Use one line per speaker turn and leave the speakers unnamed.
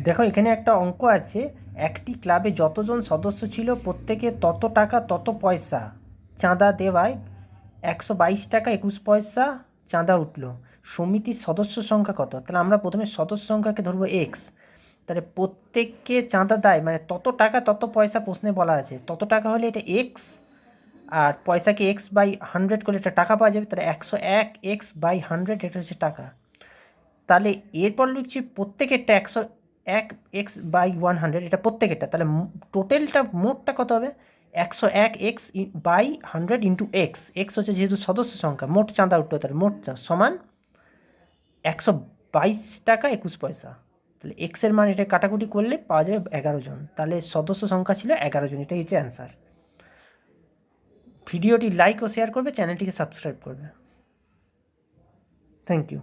দেখো এখানে একটা অঙ্ক আছে, একটি ক্লাবে যতজন সদস্য ছিল প্রত্যেকে তত টাকা তত পয়সা চাঁদা দেওয়ায় 122 টাকা 21 পয়সা চাঁদা উঠল। সমিতির সদস্য সংখ্যা কত? তাহলে আমরা প্রথমে সদস্য সংখ্যাকে ধরবো এক্স। তাহলে প্রত্যেককে চাঁদা দেয় মানে তত টাকা তত পয়সা, প্রশ্নে বলা আছে তত টাকা হলে এটা এক্স, আর পয়সাকে এক্স বাই 100 করলে এটা টাকা পাওয়া যাবে। তাহলে 101 এক্স বাই 100 এটা হচ্ছে টাকা। তাহলে এরপর লিখছি প্রত্যেকেরটা 101 এক্স বাই 100, এটা প্রত্যেকেরটা। তাহলে টোটালটা মোটটা কত হবে? 101 x by 100 into x. X হচ্ছে যেহেতু সদস্য সংখ্যা, মোট চাঁদা উঠতে হবে, তাহলে মোট সমান 122 টাকা 21 পয়সা। তাহলে এক্সের মান এটা কাটাকুটি করলে পাওয়া যাবে 11 জন। তাহলে সদস্য সংখ্যা ছিল 11 জন, এটাই হচ্ছে অ্যান্সার। ভিডিওটি লাইক ও শেয়ার করবে, চ্যানেলটিকে সাবস্ক্রাইব করবে। Thank you.